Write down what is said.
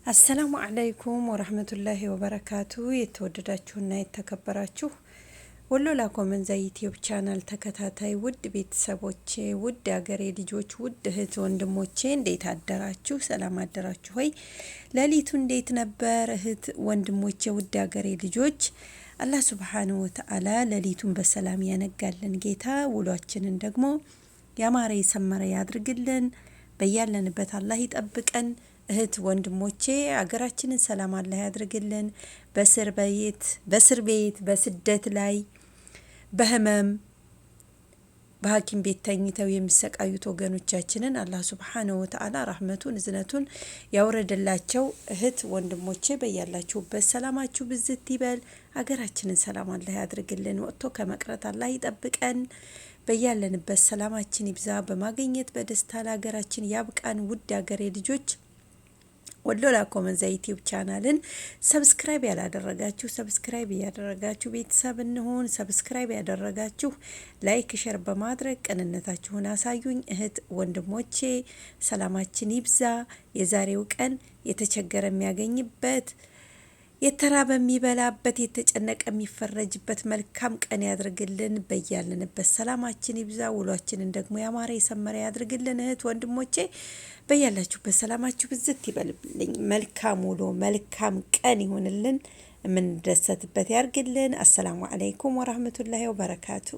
አሰላሙ አለይኩም ወራህመቱላሂ ወበረካቱ። የተወደዳችሁና የተከበራችሁ ወሎ ላኮመንዛ ዩቲዩብ ቻናል ተከታታይ ውድ ቤተሰቦቼ፣ ውድ አገሬ ልጆች፣ ውድ እህት ወንድሞቼ እንዴት አደራችሁ? ሰላም አደራችሁ ሆይ? ሌሊቱ እንዴት ነበር? እህት ወንድሞቼ፣ ውድ አገሬ ልጆች አላህ ሱብሓነሁ ወተዓላ ሌሊቱን በሰላም ያነጋልን ጌታ ውሏችንን ደግሞ ያማረ የሰመረ ያድርግልን። በያለንበት አላህ ይጠብቀን። እህት ወንድሞቼ አገራችንን ሰላም አላህ ያድርግልን። በስር ቤት በስደት ላይ በህመም በሐኪም ቤት ተኝተው የሚሰቃዩት ወገኖቻችንን አላህ ሱብሓነሁ ወተዓላ ረህመቱን እዝነቱን ያውረድላቸው። እህት ወንድሞቼ በያላችሁበት ሰላማችሁ ብዝት ይበል። አገራችንን ሰላም አላህ ያድርግልን። ወጥቶ ከመቅረት አላህ ይጠብቀን። በያለንበት ሰላማችን ይብዛ። በማግኘት በደስታ ለሀገራችን ያብቃን። ውድ አገሬ ልጆች ወሎ ላኮመንዛ ዩቲዩብ ቻናልን ሰብስክራይብ ያላደረጋችሁ ሰብስክራይብ ያደረጋችሁ ቤተሰብ እንሁን። ሰብስክራይብ ያደረጋችሁ ላይክ ሸር በማድረግ ቅንነታችሁን አሳዩኝ። እህት ወንድሞቼ ሰላማችን ይብዛ። የዛሬው ቀን የተቸገረ የሚያገኝበት፣ የተራበ የሚበላበት፣ የተጨነቀ የሚፈረጅበት መልካም ቀን ያድርግልን። በያልንበት ሰላማችን ይብዛ። ውሏችንን ደግሞ ያማረ የሰመረ ያድርግልን። እህት ወንድሞቼ በያላችሁበት ሰላማችሁ ብዝት ይበልልኝ። መልካም ውሎ መልካም ቀን ይሁንልን። የምንደሰትበት ያርግልን። አሰላሙ አለይኩም ወራህመቱላሂ ወበረካቱ።